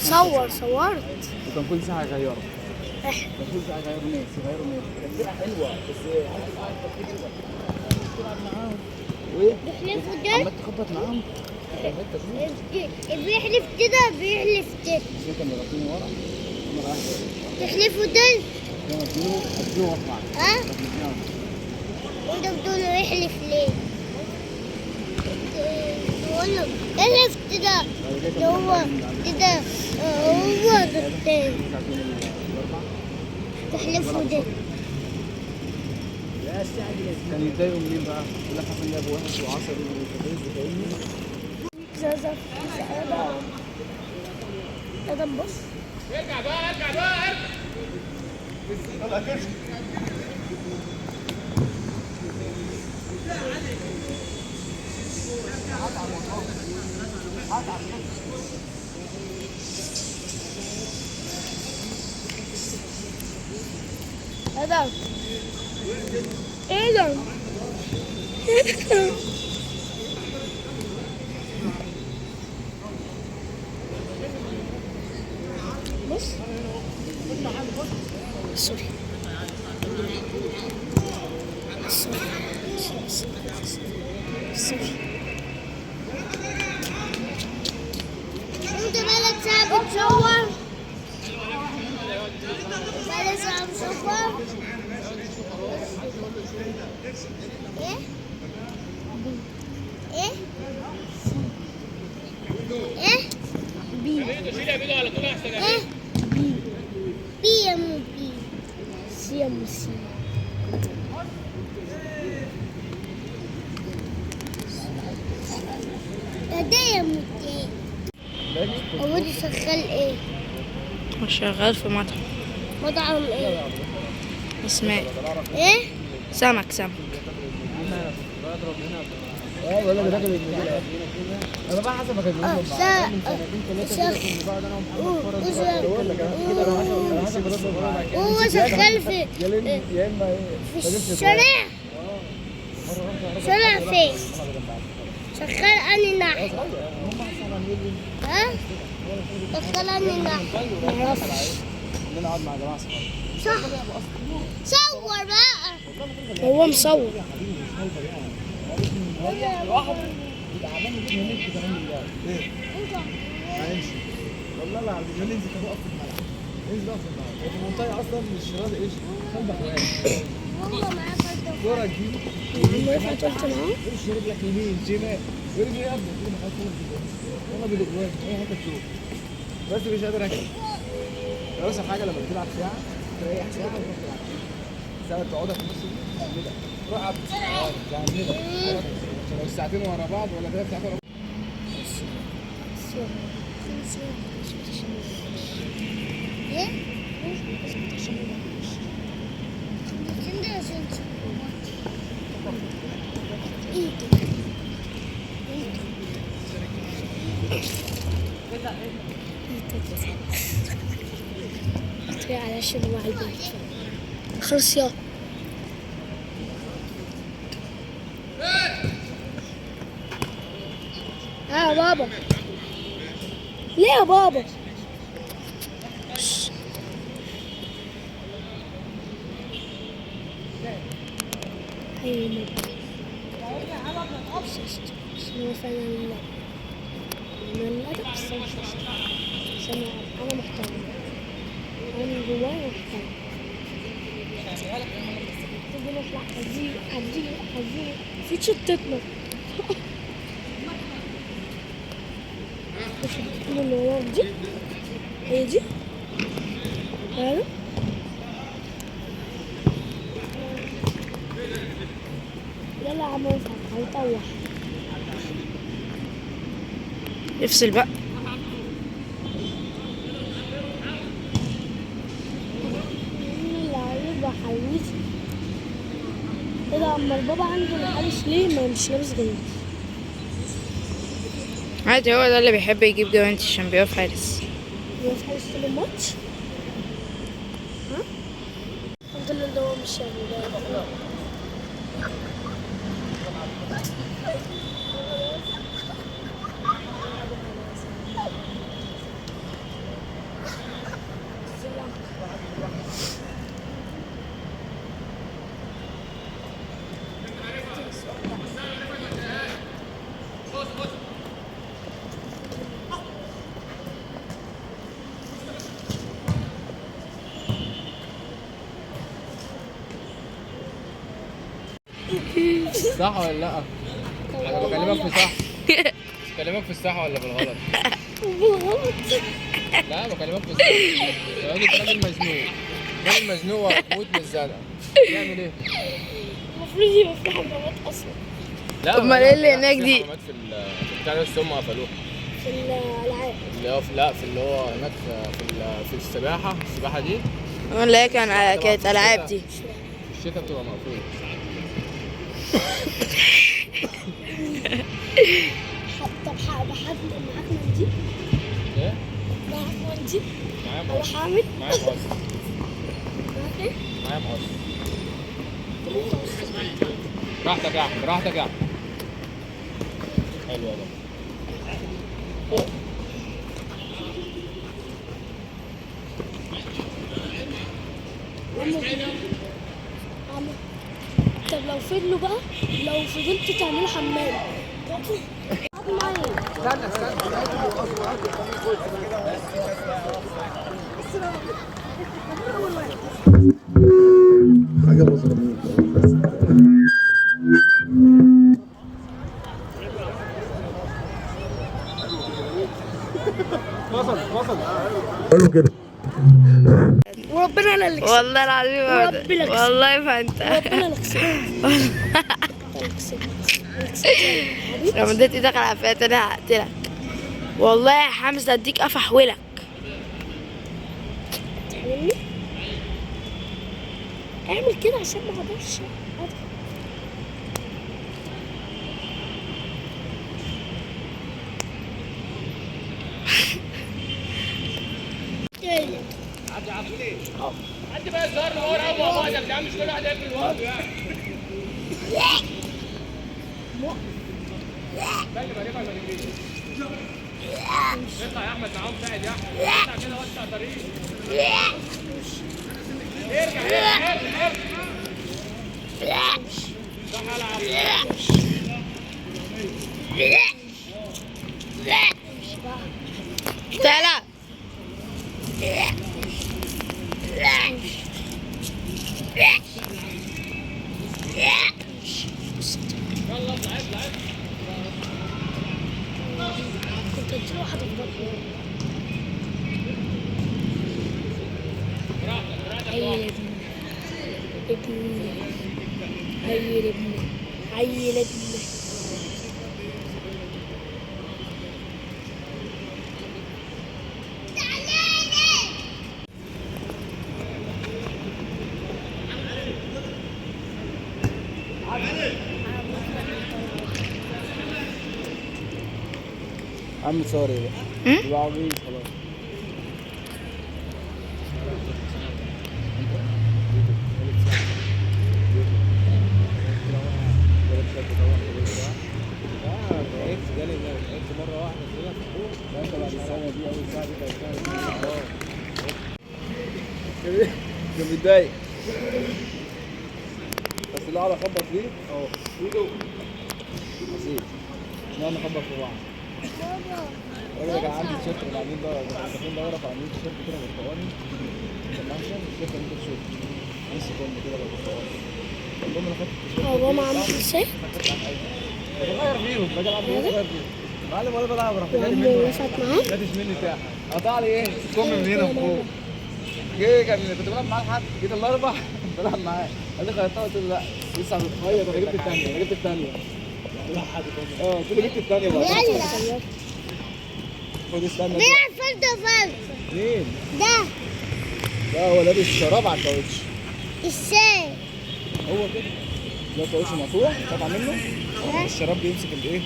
صورت. وكان كل ساعة يغيروا. كان كل ساعة يغيروا ناس. كانت فرقة حلوة بس تلعب معاهم. وإيه؟ عمال تخبط معاهم. بيحلف كده بيحلف كده. بس كانوا رافعين ورا. تحلفوا ده؟ أدوه وقع. ها؟ وأنت بتقول له يحلف ليه؟ تقول له احلف كده. اللي هو كده هو التاني. تحلفوا ده. كان يتضايقوا منين بقى؟ يقول لك حسن جاب وحش وعصبي وكبير وفاهمني؟ زازا ادم بص. ارجع بقى يلا كده. ادم ادم بص سوري انت بالك ساعة بتصور؟ بالك ساعة بتصور؟ ايه؟ ايه؟ ايه؟ بي ايه؟ بي يا مو بي سي يا مو سي ده يا مو تي. هو دي شغال ايه؟ شغال في مطعم. مطعم ايه؟ اسماء. ايه؟ سمك. ولا الراجل انا بقى حسب ما كان هو شغال في الشارع. شارع فين؟ شغال أنهي ناحية؟ ها؟ شغال أنهي ناحية؟ معرفش. نقعد مع جماعه صح. صور بقى. هو مصور. هنمشي والله العظيم ننزل كده اقف في الملعب. ننزل اقف في الملعب. هو في المنطقه اصلا مش راضي ايش خلف اخواني. والله معاك كوره تجيب قلت معاه ايش رجلك يمين شمال ورجلي يا ابني كده حاطط والله بالاجوان اي حته تشوف بس مش قادر اكل. اوسع حاجه لما بتلعب ساعه تريح ساعه وتروح تلعب ساعه تقعدها في نص كده روح عب كده عشان لو الساعتين ورا بعض ولا 3 ساعات ورا بعض. ايه؟ على شنو مع البيت خلص يلا. يا بابا ليه يا بابا؟ هاي شنو فعلا الأدب عشان أنا محترم. أنا من جوايا محترم. تبي نطلع حزين في شتتنا. شتتنا اللي وراك دي هي دي هذا يلا عم هيطوح. افصل بقى. كده اما البابا عنده الحارس ليه ما مش لابس جوانتي؟ عادي، هو ده اللي بيحب يجيب جوانتي عشان بيقف حارس. بيقف حارس طول الماتش؟ ها؟ الحمد لله ده هو مش يعني الصح ولا لا؟ انا بكلمك في صح. بكلمك في الصح ولا بالغلط؟ بالغلط. لا بكلمك في الصح. راجل مزنوق. راجل مزنوق وهتموت من الزنقه. تعمل ايه؟ المفروض يبقى في حمامات اصلا. لا أمال إيه اللي هناك دي؟ في حمامات في بتاع ده بس هم قفلوها. في الالعاب. اللي هو لا في اللي هو هناك في السباحه دي. اللي هي كانت العاب دي. الشتا بتبقى مقفوله. طب معاك منديل؟ ايه؟ معاك منديل؟ معايا او مقص. حامل؟ معايا مقص. معاك ايه؟ معايا مقص. براحتك يا احمد براحتك يا احمد. حلو ده. طب لو فضلوا بقى، لو فضلتوا تعملوا حمام حاجة مظلومين. حلو كده. وربنا انا اللي كسبت. والله العظيم وربنا أبدا. كسبت. والله ما انت. ربنا اللي كسبت. أنا كسبت. لو مديت ايدك على قفايا تاني هقتلك. والله يا حمزة اديك قفا احولك. تحملني؟ اعمل كده عشان ما اقدرش. عدي بقى الزهر اللي ورا ابو بعضك يا عم، مش كل واحد ياكل لوحده يعني. اطلع يا احمد معاهم ساعد يا احمد. اطلع كده وسع طريق. ارجع. صح العب. تعالى. يلا اطلع. كنت اديله واحد في ظهره. عيل ابني. عيل ابني. عم صار ايه بقى؟ يبقى عبيط خلاص. مرة واحدة كده انت بعد السنة دي أول ساعة دي كان متضايق بس اللي قاعد أخبط فيه أهو إيده نسيت نقعد نخبط في بعض. الراجل كان عندي تيشيرت من عاملين داخلين دورة فعاملين تيشيرت كده برتقاني كان عشان التيشيرت اللي انت تشوفه نص كم كده برتقاني. المهم انا خدت التيشيرت هو ماما عملت ازاي؟ بغير فيهم باجي العب فيهم بغير فيهم. معلم وانا بلعب رحت جالي وعمو منه وقفت معاه؟ جاتش مني ساحه قطع لي ايه الكم من هنا فوق. جه كنت بلعب معاه لحد جيت الاربع بلعب معاه قال لي خيطتها قلت له لا لسه هتتخيط انا جبت الثانيه قلت له جبت الثانيه بقى. خد استنى بيلعب فرد مين؟ ده هو لابس شراب على الكاوتش ازاي؟ هو كده ده الكاوتش مقطوع قطع منه الشراب بيمسك الايه؟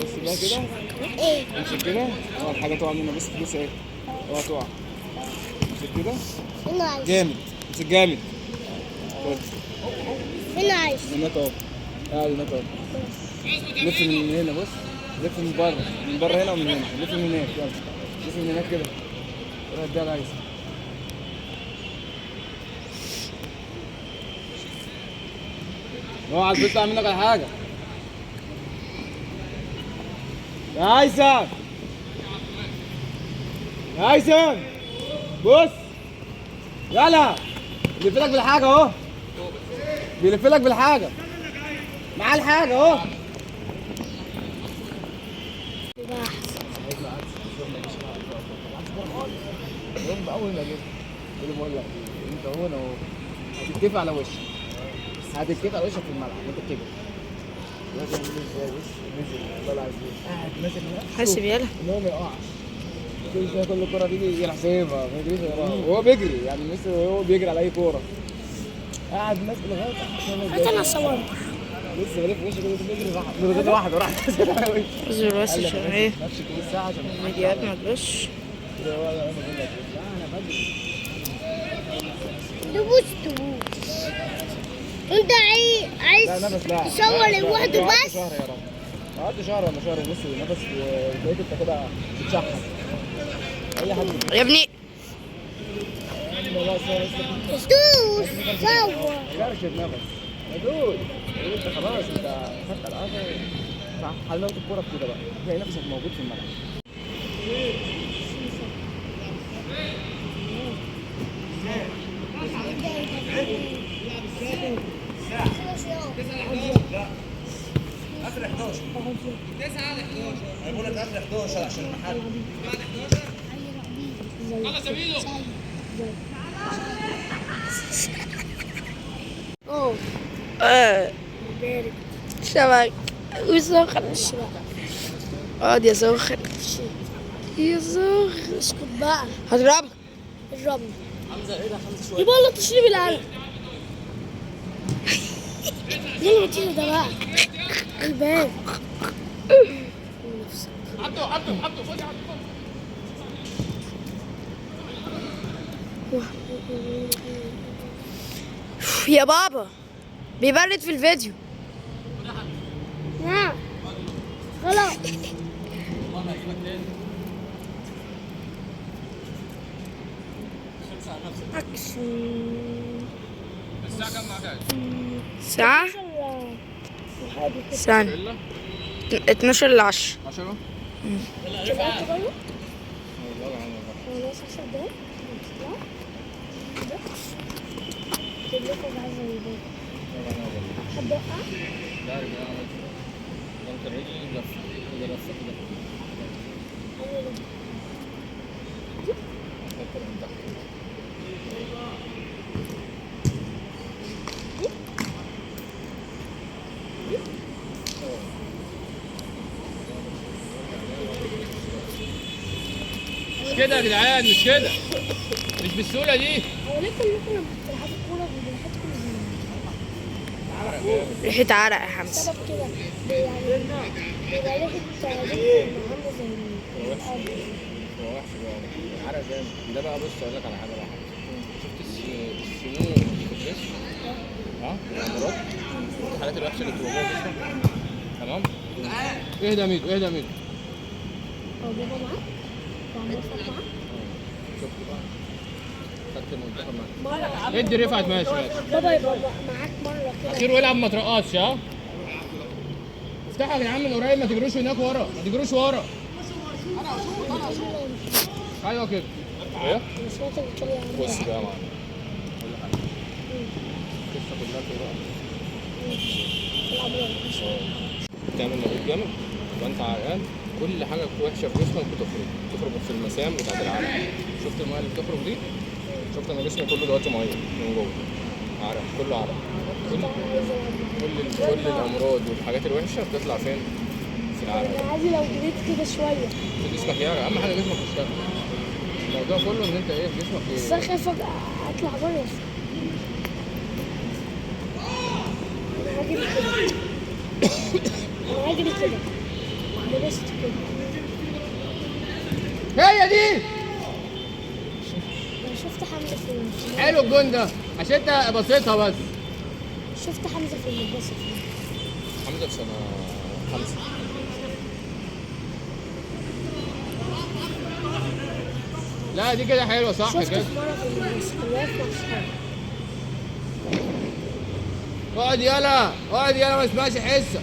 بص بقى كده امسك كده الحاجه تقع منها بس تبص ايه اوعى تقع امسك كده جامد امسك جامد فين عايش؟ هناك اهو قاعد هناك اهو لف من هنا بص لف من بره هنا ومن هنا لف من هناك يلا لف من هناك كده روح اديها لعيسى اوعى تطلع منك على حاجه يا عيسى يا هيثم بص يلا بيلف لك بالحاجه اهو، بيلف لك بالحاجه معاه الحاجه اهو. يوم اول ما جيت قلت له بقول لك انت هنا اهو هتتكفي على وشك، هتتكفي على وشك في الملعب وانت بتجري. لازم ازاي بص نزل والله العظيم قاعد ماسك نفسه حاسب يلا ان هو ما يقعش. كل شويه كل كوره تيجي يروح سايبها ما يجريش وراها وهو بيجري، يعني مثل وهو بيجري على اي كوره قاعد ماسك لغايه هات انا صور. لسه بلف وشه كده بيجري راح من غير واحده راح اصبر بس عشان ايه نفسي كل ساعه عشان الفيديوهات ما تبصش. كده هو انا بقول لك لا انا بدري. تبوس انت عايز لا نفس لا تصور لوحده بس. شهر يا رب قعدت شهر ولا شهر ونص نفس وبقيت انت كده بتشحن اي حد يا ابني دوس صور. كرش النفس يا دود انت خلاص انت خدت العافيه حلاوه الكوره في كده بقى تلاقي نفسك موجود في الملعب. اخر 11 9 ل 11 انا بقول لك اخر 11 عشان المحل بعد 11 خلص يا ميدو. اوه بارد. شبك وسخن. الشباب اقعد يا سخن يا سخن. اسكت بقى. هضربك. اضربني. يبقى الله تشرب العلم. ليه ما تيجي ده بقى؟ الباب. عبده خد يا عبده. يا بابا بيبرد في الفيديو. نعم. خلاص. اكشن. الساعة كام معاك؟ ساعة ثانية 12 ل 10. 10 خلاص 10 دقايق. كلكم عايزين يبقوا. حد وقع؟ لا يا جماعه انت الرجل لف كده لفه كده فكر من تحت مش كده يا جدعان مش كده. مش بالسهولة دي. هو ليه كلكم بتلعبوا كورة وبيحطوا ريحة عرق يا حمزة. سبب كده يعني بيبقى ريحة رجلكم عاملة زي الأرض. هو وحش بقى عرق جامد ده بقى. بص اقول لك على حاجه بقى، شفت السموم في الجسم ها الامراض الحاجات الوحشه اللي بتبقى جوه جسمك تمام. اهدى يا ميدو اهدى يا ميدو. هو بابا معاك؟ وعمال معاك؟ شفت بقى خدت المنتخب معاك. مرة ادي رفعت ماشي ماشي. بابا يبقى معاك مرة كده. اخير والعب ما ترقصش ها. افتحوا يا جدعان من قريب ما تجروش هناك ورا ما تجروش ورا. ايوه كده. ايه؟ أنا سمعتك بتقولي عنها. بص بقى يا معلم كل حاجه القصه كلها كده تلعب رياضة. تعمل مجهود جامد وانت عرقان كل حاجه وحشه في جسمك بتخرج في المسام بتاعت العرق. شفت الميه اللي بتخرج دي؟ شفت انا جسمي كله دلوقتي ميه من جوه عرق كله عرق. كل الامراض والحاجات الوحشه بتطلع فين؟ في العرق. أنا عادي لو جريت كده شوية. في جسمك يعرق اهم حاجه جسمك يشتغل. الموضوع كله ان انت ايه جسمك بس أنا خايفة أطلع بره. أنا هجري كده. أنا هجري كده. درست كده. هي دي. أنا شفت حمزة في المدرسة. حلو الجون ده عشان انت بصيتها بس. شفت حمزة في المدرسة. حمزه في سنه 5. لا دي كده حلوه صح شفت كده. في مرة في المدرسة كنت واقف مع أصحابي. اقعد يلا اقعد يلا ما اسمعش حسك.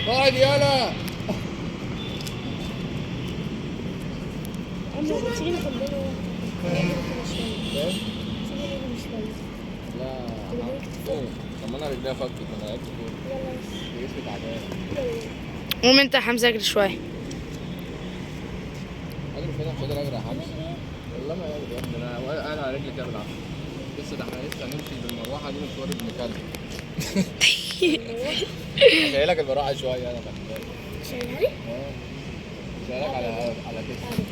اقعد يلا. أما ما تيجي نخلينا ايه؟ شوية. لا ايه؟ طب ما انا رجليا فكت انا لعبت كوره يلا بس. جسمي تعبان. يلا. قوم انت يا حمزه اجري شويه. اجري فين؟ مش قادر اجري يا حمزه. والله ما قادر يا ابني انا قاعد على رجلي كده بالعافيه. لسه ده احنا لسه هنمشي بالمروحه دي مشوار ابن كلب. شايلك المروحه شويه انا خلي بالك. شايلها لي؟ شايلك على كتفي.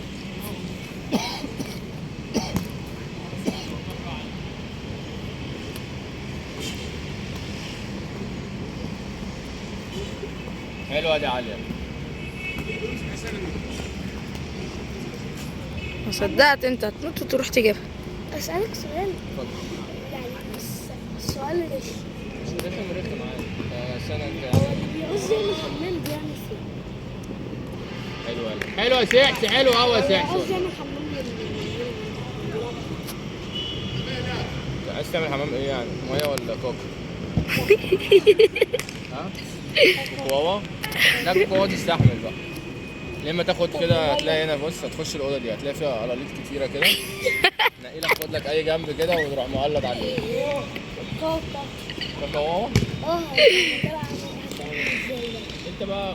حلوه دي عاليه. ما صدقت انت هتنط وتروح تجيبها. أسألك سؤال اتفضل. يعني بس السؤال مش مش رخم معايا. سنه انت هو اللي بيعوز يعمل حمام بيعمل فين؟ حلوه دي. حلوه يا سحس حلو قوي يا سحس. عاوز يعمل حمام عايز تعمل حمام ايه يعني؟ ميه ولا كوكو؟ ها؟ كوكواوا؟ لا كوكواوا تستحمل بقى. لما تاخد كده هتلاقي هنا بص هتخش الاوضه دي هتلاقي فيها قلاليط كتيره كده. نقي لك خد لك اي جنب كده وتروح مقلد عليه. كوكا. كوكواوا؟ اه هتعمل ازاي ده؟ انت بقى